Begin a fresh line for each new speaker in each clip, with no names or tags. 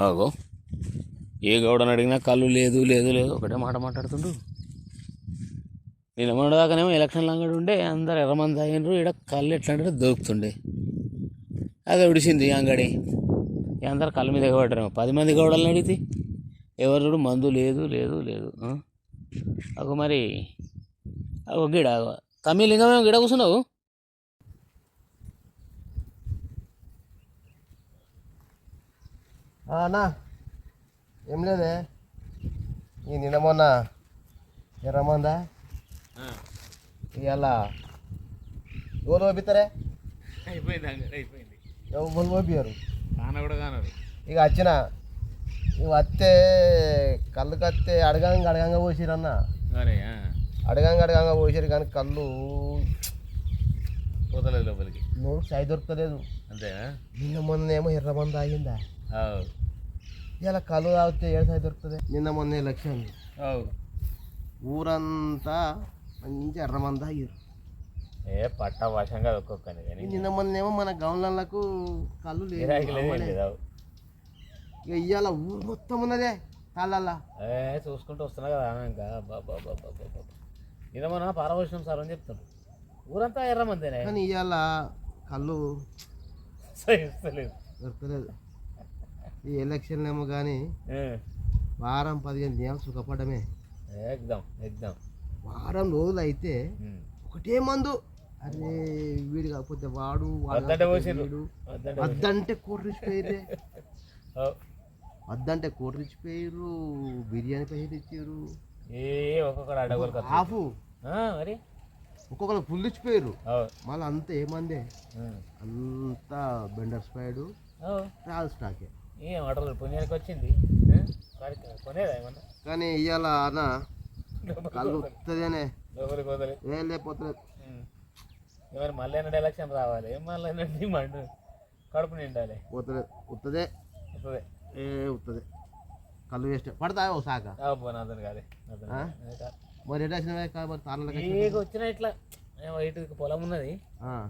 ఆగో ఏ గౌడని అడిగినా కళ్ళు లేదు లేదు లేదు ఒకటే మాట మాట్లాడుతుండు. నేను మొన్నదాకానేమో ఎలక్షన్లు అంగడి ఉండే అందరు ఎర్రమంది తాగినరు. ఇక్కడ కళ్ళు ఎట్లా అంటే దొరుకుతుండే. అదే ఉడిసింది అంగడి. అందరు కళ్ళ మీద ఎగబడ్డారు. 10 మంది గౌడల్ని అడిగితే ఎవరు చూడు మందు లేదు లేదు లేదు. అగో మరి అగో గిడ తమిళ లింగమేమో గిడ కూర్చున్నావు.
అన్నా ఏం లేదే ఈ నిన్న మొన్న ఎర్రమందా ఇవాళ ఎవరు పంపిస్తారే
అయిపోయింది అంగడి అయిపోయింది.
ఎవరు పంపించారు
కాన కూడా కానరు.
ఇక వచ్చిన ఇక వస్తే కళ్ళు కత్తే అడగంగా పోసిరన్న.
అరే
అడగంగా పోసారు కానీ కళ్ళు
పోతలేదు లోపలికి.
నోరు సాయి దొరకలేదు.
అంతేనా?
నిన్న మొన్నేమో ఎర్రమంది తాగిందా. ఇలా కళ్ళు తాగితే ఏడు సాయి దొరుకుతుంది. నిన్న మొన్న ఎలక్షన్ ఊరంతా మంచి ఎర్రమంది తాగారు.
ఏ పట్ట వశంగా ఒక్కొక్కని కానీ
నిన్న మొన్నేమో మన గౌన్లకు కళ్ళు లేదు. ఇక ఇవాళ ఊరు మొత్తం ఉన్నదే కళ్ళల్లా.
చూసుకుంటూ వస్తున్నా కదా ఇంకా బాబా ఇదో మన పారవశం సార్ అని చెప్తాడు. ఊరంతా ఎర్రమందేనే
కానీ ఇవాళ కళ్ళు
సహిస్తలేదు
దొరకలేదు. ఈ ఎలక్షన్లు ఏమో కానీ వారం 15 దినాలు సుఖపడమే.
ఎగ్దాం
వారం రోజులు అయితే ఒకటే మందు. అరే వీడు కాకపోతే వాడు వద్దంటే కోటరిచ్చిపోయారు. వద్దంటే కోటరిచ్చిపోయారు. బిర్యానీ పైసలు ఇచ్చారు. హాఫ్
మరి
ఒక్కొక్కరు ఫుల్ ఇచ్చిపోయారు. మళ్ళీ అంత ఏమందే అంతా బెండర్ స్పైడ్ రాల్ స్టాకే
పుణ్యానికి వచ్చింది. కొనేదా ఏమన్నా?
కానీ ఇవాళ అన్న కళ్ళు వస్తుంది అనే ఏం లేకపోతుంది.
మరి మళ్ళీ ఎన్నడు ఎలక్షన్ రావాలి. మళ్ళీ ఎన్నడు డిమాండ్ కడుపు నిండాలి.
ఉత్తదే ఉత్తదే కళ్ళు వేస్ట్ పడతా ఓ సాక
అతను కాదే
మరి ఎట్లా
వచ్చినా ఇట్లా ఇటు పొలం ఉన్నది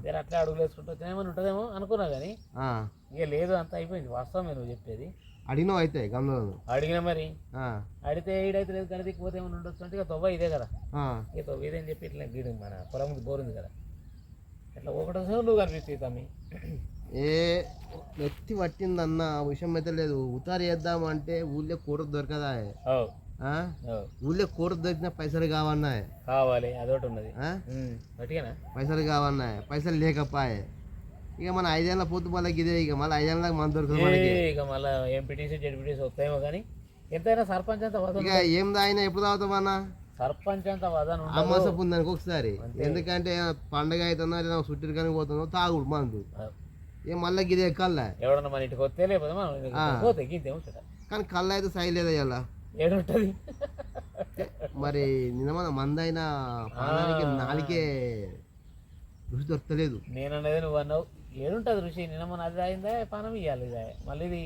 మీరు అట్లా అడుగులు వేసుకుంటూ వచ్చినా ఏమైనా ఉంటుందేమో అనుకున్నా కానీ ఇక లేదు. అంత అయిపోయింది. వాస్తవమే నువ్వు చెప్పేది.
అడిగినావు అయితే గమనం
అడిగినా మరి అడిగితే ఈడైతే లేదు కానీ దిక్కుపోతే ఏమైనా ఉండొచ్చు అంటే ఇక తొవ్వ ఇదే కదా. ఇక తొవ్వ ఇదే అని చెప్పి ఇట్లా గీడు మన పొలం ముందు బోరుంది కదా. ఇట్లా ఒకటో నువ్వు కనిపిస్తుంది తమ్మి.
ఏ నెత్తి పట్టిందన్న విషయం అయితే లేదు. ఉతారు చేద్దామంటే ఊళ్ళో కూర దొరకదా. ఊళ్ళో కూర దొరికిన పైసలు
కావాలి అదొకటి ఉన్నది.
పైసలు కావన్నా పైసలు లేకపోయే. ఇక మన 5 ఏళ్ళ పొద్దు మళ్ళీ ఇదే. ఇక మళ్ళీ 5 ఏళ్ళకి మన దొరుకుతుంది.
ఇక మళ్ళీ ఎంపీటీసీ జెడ్పీటీసీ వస్తాయేమో కానీ ఎంతైనా సర్పంచ్ అంత వదన.
ఇక ఏం తాగినా ఎప్పుడు తాగుతామన్నా
సర్పంచ్ అంత వదన
అమాస ఉందానికి ఒకసారి. ఎందుకంటే పండగ అవుతుందా లేదా చుట్టూ కానీ పోతుందో తాగుడు మందు. ఏ మళ్ళీ గిదే కళ్ళ
ఎవడన్నా మన ఇంటికి వస్తే లేకపోతే గింతే ఉంటాడు.
కానీ కళ్ళ అయితే సై లేదా ఇలా
ఏడుంటది.
మరి నిన్న మన మందైనా పానానికి నాలుగే రుచి దొరకలేదు.
నేను అనేది నువ్వు అన్నావు ఏడుంటుంది రుచి. నిన్న మన అది అయిందా పానం ఇవ్వాలి. ఇదే మళ్ళీ ఇది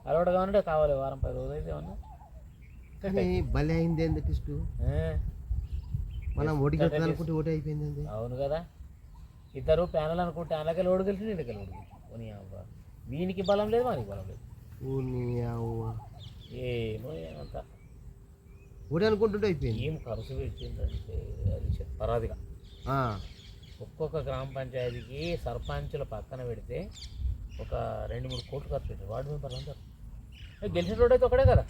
అలవాటు కావాలంటే కావాలి. వారం 10 రోజులు అయితే ఏమన్నా
కానీ భలే అయింది ఏంది టెస్ట్. మనం ఓటు అనుకుంటే ఓటు అయిపోయింది.
అవును కదా. ఇద్దరు ప్యానల్ అనుకుంటే అనకెళ్ళి ఓడి గెలిచి నీడకెళ్ళి ఓడి వీనికి బలం లేదు మనకి బలం లేదు. ఏమో ఏమంతా
ఓడి అనుకుంటుంటే అయిపోయింది.
ఏం ఖర్చు పెట్టిందంటే అది చెప్పరాదిగా. ఒక్కొక్క గ్రామ పంచాయతీకి సర్పంచుల పక్కన పెడితే ఒక 2-3 కోట్లు ఖర్చు పెట్టారు. వార్డు మెంబర్లు అందరు గెలిచినోడు అయితే ఒకడే కదా.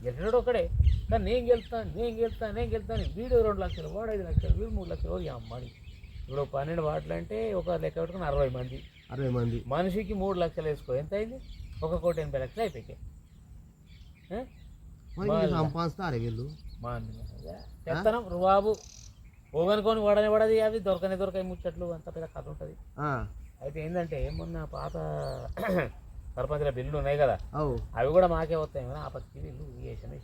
గెలిచినోడు ఒకడే. కానీ నేను గెలుస్తాను వీడు 2 లక్షలు, వాడు 5 లక్షలు, వీడు 3 లక్షలు. అమ్మడి ఇప్పుడు 12 వార్డులు అంటే ఒక లెక్క పెట్టుకుని 60 మంది మనిషికి 3 లక్షలు వేసుకో. ఎంత అయింది? 1,80,00,000 అయిపోయి
సంపాదిస్తారు వీళ్ళు.
చెప్తాను బాబు పోగనుకొని పడది. అవి దొరకాయి ముచ్చట్లు అంత పెద్ద కథ ఉంటుంది. అయితే ఏంటంటే మొన్న పాత సర్పంచుల బిల్లులు ఉన్నాయి కదా అవి కూడా మాకే వస్తాయి. ఆ పక్కకి వీళ్ళు వేసాను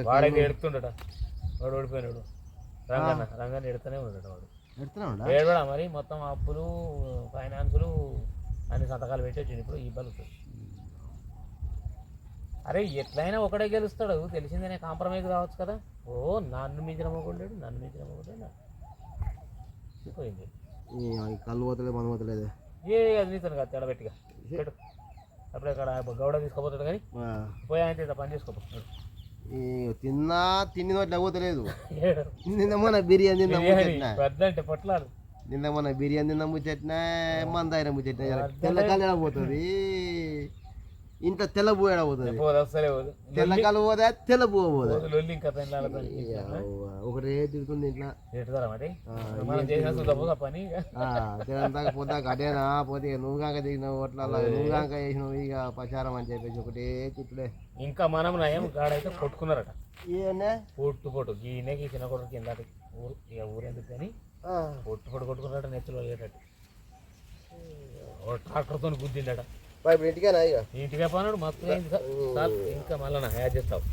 వాడైతే ఎడుతుండట. వాడు ఓడిపోయినాడు. రంగాన్ని ఎడుతూనే ఉన్నాడు. వాడు ఏడవడా మరి మొత్తం అప్పులు ఫైనాన్సులు అన్ని సంతకాలు పెట్టి వచ్చింది. ఇప్పుడు ఈ బలుతుంది. అరే ఎట్లయినా ఒకడే గెలుస్తాడు తెలిసిందేనే. కాంప్రమైజ్ కావచ్చు కదా. నన్ను మించిన మొగుండాడు పోయింది.
కళ్ళు పోతలేదు మనం పోతలేదు.
ఏ అది నీతను కాదు తెడబెట్టిగా పెట్టు అప్పుడే అక్కడ గౌడ తీసుకోపోతాడు కానీ పోయి ఆయన పని చేసుకోపోతాడు
తిండి నోట్ల పోతలేదు నిన్న మన బిర్యానీ తిన్నా
పెద్ద అంటే పొట్లాడు
నిన్న మన బిర్యానీ తిన్న ముచ్చట్నా మందాయిన ముచ్చట్నా తెల్లకాలు పోతుంది ఇంట్లో తెల్ల పువ్వు పోతుంది తెల్లకాలు పోదా తెల్ల పువ్వు పోదా ఒకటే తిరుగుతుంది ఇంట్లో తెలంగాణ పోతాక అదేనా పోతే నువ్వు కాక దిగినావు ఓట్లలో నువ్వు కాక వేసినావు ఇక ప్రచారం అని చెప్పేసి ఒకటే తిట్టుడే
ఇంకా మనం నయం గాడైతే కొట్టుకున్నారట
ఏమన్నా
పొట్టు గీనే గీసిన కొడుకు కింద ఊరు ఇక ఊరెందుకు కానీ పొట్టు కొట్టుకున్నారట నెత్తులు వెళ్ళేటట్టు ట్రాక్టర్తో గుద్దిండట
ఇంటికే
ఇంటికే పోనాడు మస్తు ఇంకా మళ్ళీ నా హ్యాడ్ చేస్తావు